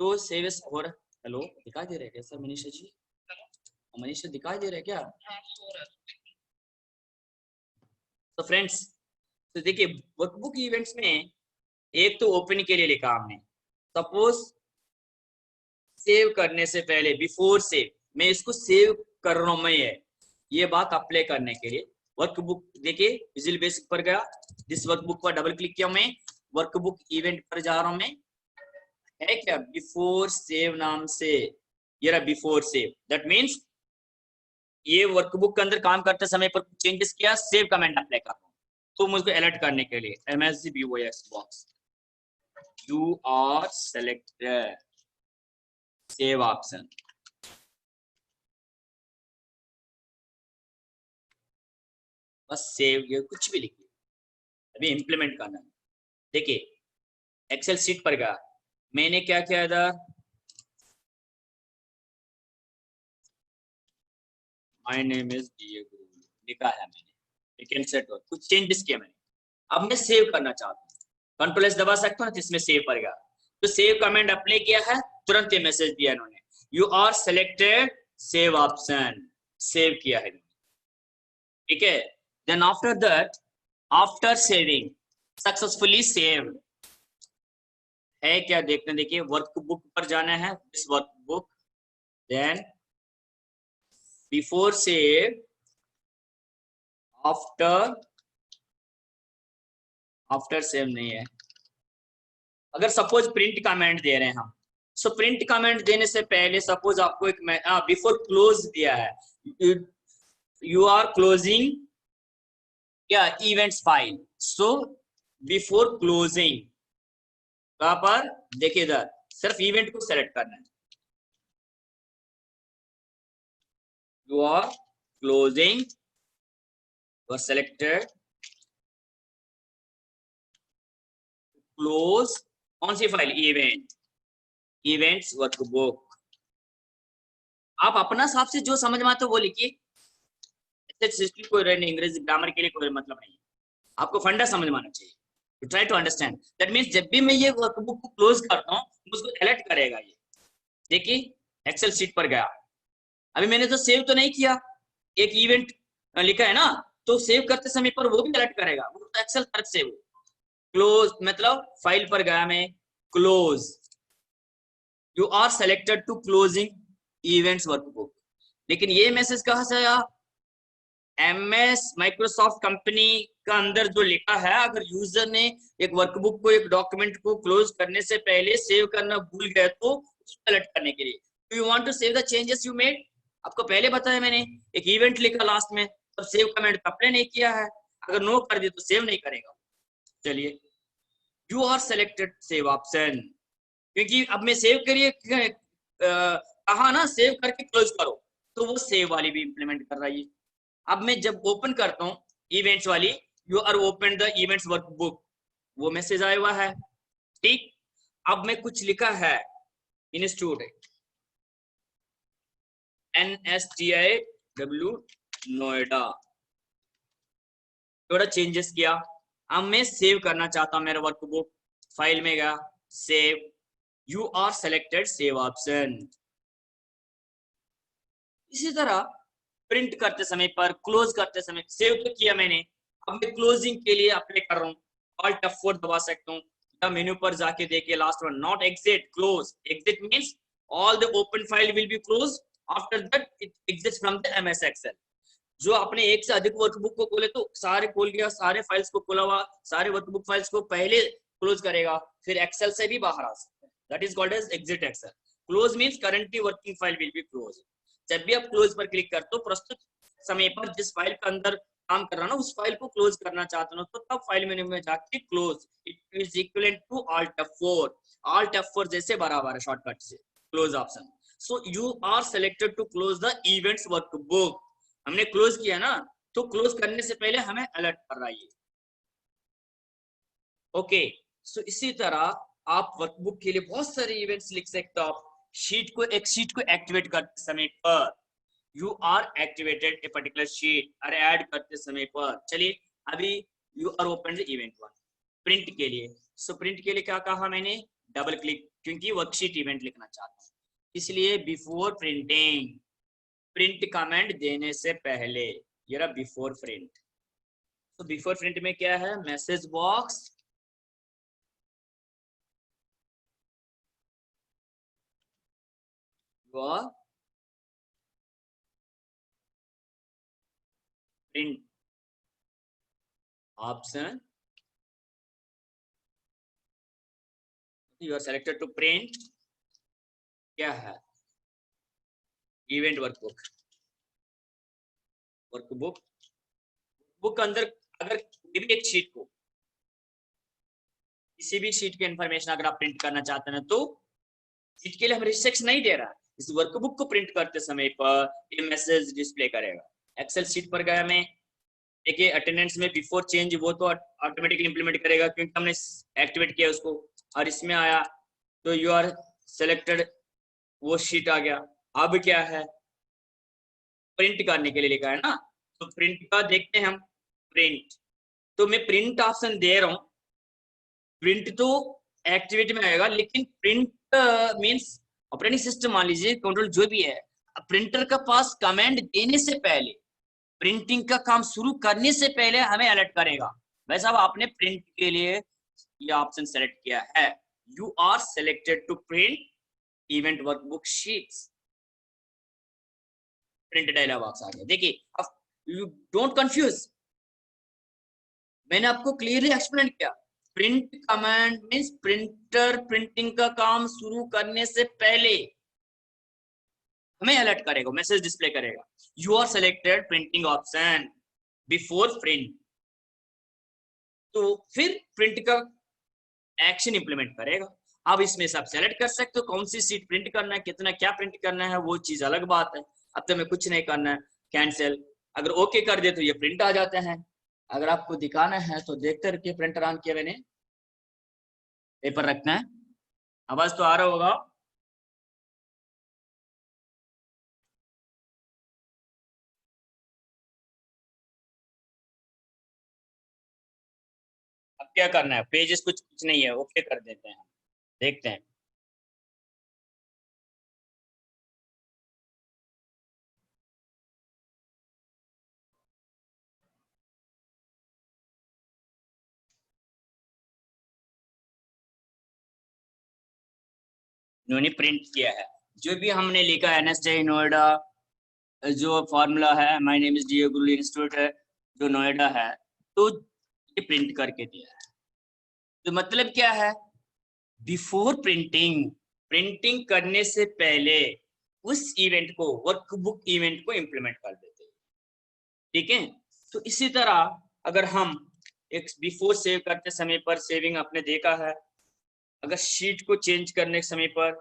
तो सेव हो रहा। हेलो, दिखाई दे रहा है क्या सर मनीषा जी? मनीषा दिखाई दे रहा है क्या? तो फ्रेंड्स, तो देखिए वर्कबुक इवेंट्स में एक तो ओपन के लिए लिखा हमने। सपोज सेव करने से पहले, बिफोर सेव, मैं इसको सेव कर रहा हूं मैं, ये बात अप्लाई करने के लिए वर्कबुक। देखिए विजुअल बेसिक पर गया, जिस वर्कबुक पर डबल क्लिक किया मैं, वर्कबुक इवेंट पर जा रहा हूं मैं, है क्या बिफोर सेव नाम से, ये रहा बिफोर सेव। दैट मीन्स ये वर्कबुक के अंदर काम करते समय पर चेंजेस किया, सेव कमेंट अप्लाई कर रहा हूं, तो मुझको अलर्ट करने के लिए MSGBOX box, you are selected save option. बस सेव, ये कुछ भी लिखिए, अभी इंप्लीमेंट करना है। देखिए एक्सेल शीट पर गया, मैंने क्या किया था, माय नेम इज डिएगो लिखा है मैंने, लेकिन सेट हो कुछ चेंजेस किया मैंने। अब मैं सेव करना चाहता हूँ, कंट्रोल एस दबा सकता हूँ, जिसमें सेव पर गया, तो सेव कमेंट अप्लाई किया है, तुरंत ये मैसेज दिया इन्होंने, you are selected save option, save किया है, ठीक है। Then after that, after saving successfully saved है क्या देखते हैं, देखिए वर्कबुक पर जाना है, this workbook, then before save, after save नहीं है। अगर सपोज प्रिंट कमेंट दे रहे हैं हम, सो प्रिंट कमेंट देने से पहले सपोज आपको एक बिफोर क्लोज दिया है, यू आर क्लोजिंग क्या events file, so before closing कहां पर देखिए, इधर सिर्फ इवेंट को सेलेक्ट करना है, you are closing, you are selected close कौन सी फाइल, इवेंट्स वर्कबुक। आप अपना हिसाब से जो समझ में आता है वो लिखिए, कोई अंग्रेजी ग्रामर के लिए कोई मतलब नहीं है, आपको फंडा समझ में आना चाहिए, you try to understand. That means जब भी मैं ये वर्कबुक को क्लोज करता हूँ उसको अलर्ट करेगा ये, देखिए एक्सेल शीट पर गया, अभी मैंने तो सेव तो नहीं किया, एक इवेंट लिखा है ना, तो सेव करते समय पर वो भी अलर्ट करेगा, वो तो एक्सेल पर सेव। क्लोज मतलब फाइल पर गया मैं, close, you are selected to closing events workbook. लेकिन ये मैसेज कहां से आया, MS माइक्रोसॉफ्ट कंपनी का अंदर जो लिखा है, अगर यूजर ने एक वर्कबुक को, एक डॉक्यूमेंट को क्लोज करने से पहले सेव करना भूल गए तो उसको अलर्ट करने के लिए, do you want to save the changes you made, आपको पहले बताया मैंने, एक इवेंट लिखा लास्ट में, तब सेव कमेंट अप्लाई नहीं किया है, अगर नो कर दिया तो सेव नहीं करेगा। चलिए, you are selected save option, क्योंकि अब मैं सेव करिए कहा ना, सेव करके क्लोज करो, तो वो सेव वाली भी इंप्लीमेंट कर रहा है। अब मैं जब ओपन करता हूं इवेंट्स वाली, you are open the events workbook, वो मैसेज आया हुआ है, ठीक। अब मैं कुछ लिखा है, इंस्टीट्यूट NSTIW नोएडा, थोड़ा चेंजेस किया, अब मैं सेव करना चाहता हूं मेरा वर्कबुक, फाइल में गया, save, you are selected save option. इसी तरह प्रिंट करते समय पर, क्लोज करते समय, सेव तो किया मैंने, अब मैं क्लोजिंग के लिए अप्लाई कर रहा हूँ, Alt F4 दबा सकता हूँ, या मेन्यू पर जाके देखिए last one, not exit, close, exit means all the open file will be close, after that it exits from the MS Excel. जो आपने एक से अधिक वर्कबुक को खोले तो सारे खोल गया, सारे फाइल्स को खोला हुआ, सारे वर्कबुक फाइल्स को पहले क्लोज करेगा, फिर एक्सेल से भी बाहर आ सकता है, that is called as exit Excel. Close means currently working file will be close. जब भी आप क्लोज पर क्लिक करते हो, प्रस्तुत समय पर जिस फाइल के अंदर काम कर रहा ना, उस फाइल को क्लोज करना चाहते हो, तो तब फाइल मेन्यू में जाके close, it is equivalent to Alt F4, Alt F4 जैसे बराबर है शॉर्टकट से, close option. So you are selected to close the events workbook, हमने क्लोज किया ना, तो क्लोज करने से पहले हमें अलर्ट कर रहा है, ओके। सो इसी तरह आप वर्कबुक के लिए बहुत सारे इवेंट्स लिख सकते हो, आप एक शीट को एक्टिवेट करते समय पर, you are activated a particular sheet, और ऐड करते समय पर, चलिए अभी you are open the event one, print के लिए, सो प्रिंट के लिए क्या कहा मैंने, डबल क्लिक, क्योंकि वर्कशीट इवेंट लिखना चाहता हूँ, इसलिए बिफोर प्रिंटिंग, प्रिंट कमेंट देने से पहले, ये रहा बिफोर प्रिंट। तो बिफोर प्रिंट में क्या है, message box, print option, you are selected to print क्या है, इवेंट वर्कबुक, वर्कबुक बुक अंदर अगर कोई भी एक शीट को, किसी भी शीट की इंफॉर्मेशन अगर आप प्रिंट करना चाहते हैं, तो शीट के लिए हम रिस्ट्रिक्शन नहीं दे रहा है, इस वर्कबुक को प्रिंट करते समय पर ये मैसेज डिस्प्ले करेगा। एक्सेल शीट पर गया मैं, देखिए अटेंडेंस में बिफोर चेंज, वो तो ऑटोमेटिकली इंप्लीमेंट करेगा क्योंकि हमने एक्टिवेट किया उसको, और इसमें आया तो यू आर सेलेक्टेड, वो शीट आ गया। अब क्या है, प्रिंट करने के लिए लिखा है ना, तो प्रिंट का देखते हैं हम, प्रिंट, तो मैं प्रिंट ऑप्शन दे रहा हूं, प्रिंट तो एक्टिविटी में आएगा, लेकिन प्रिंट मींस ऑपरेटिंग सिस्टम मान लीजिए, कंट्रोल जो भी है, प्रिंटर का पास कमांड देने से पहले, प्रिंटिंग का काम शुरू करने से पहले हमें अलर्ट करेगा। वैसे अब आपने प्रिंट के लिए ये ऑप्शन सेलेक्ट किया है, you are selected to print event workbook sheets, print dialog box आ गया। देखिए अब यू डोंट कंफ्यूज, मैंने आपको क्लियरली एक्सप्लेन किया। Print command means printer printing का काम शुरू करने से पहले हमें अलर्ट करेगा, मैसेज डिस्प्ले करेगा, you are selected printing option before print. तो फिर प्रिंट का एक्शन इंप्लीमेंट करेगा। अब इसमें सब सेलेक्ट कर सकते हो कौन सी सीट प्रिंट करना है, कितना क्या प्रिंट करना है, वो चीज अलग बात है। अब तो मैं कुछ नहीं करना है, कैंसिल, अगर ओके कर दे तो ये प्रिंट आ जाते हैं। अगर आपको दिखाना है तो देख करके प्रिंटर ऑन किया मैंने, पेपर रखना है, आवाज तो आ रहा होगा। अब क्या करना है, पेजेस कुछ नहीं है, ओके कर देते हैं, देखते हैं। इन्होंने प्रिंट किया है जो भी हमने लिखा है, एनएसटी नोएडा जो फॉर्मूला है, my name is DA Guru institute है जो नोएडा है, तो ये प्रिंट करके दिया है। तो मतलब क्या है, बिफोर प्रिंटिंग, प्रिंटिंग करने से पहले उस इवेंट को, वर्कबुक इवेंट को इंप्लीमेंट कर देते हैं। ठीक है, तो इसी तरह अगर हम एक बिफोर सेव करते समय पर सेविंग आपने देखा है, अगर शीट को चेंज करने के समय पर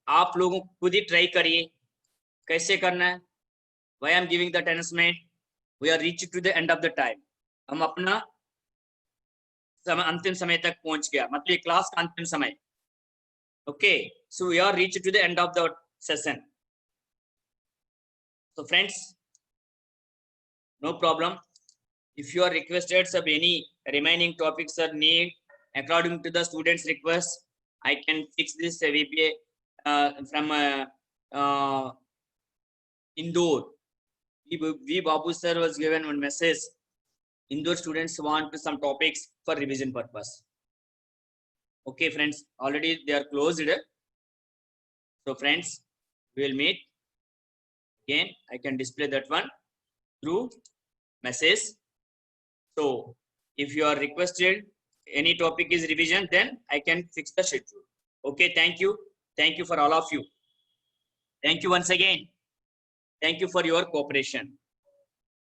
आप लोगों को खुद ही ट्राई करिए कैसे करना है। Why I am giving the announcement, we are reach to the end of the time, हम अपना समय अंतिम समय तक पहुंच गया, मतलब क्लास का अंतिम समय। Okay, so we are reach to the end of the session. So friends, no problem. If you are requested of any remaining topics or need according to the students' request, I can fix this VBA from Indore. V Babu sir was given one message. Indore students want some topics for revision purpose. Okay, friends, already they are closed. So friends, we will meet again. I can display that one through message. So if you are requested any topic is revision, then I can fix the schedule. Okay, thank you for all of you. Thank you once again. Thank you for your cooperation.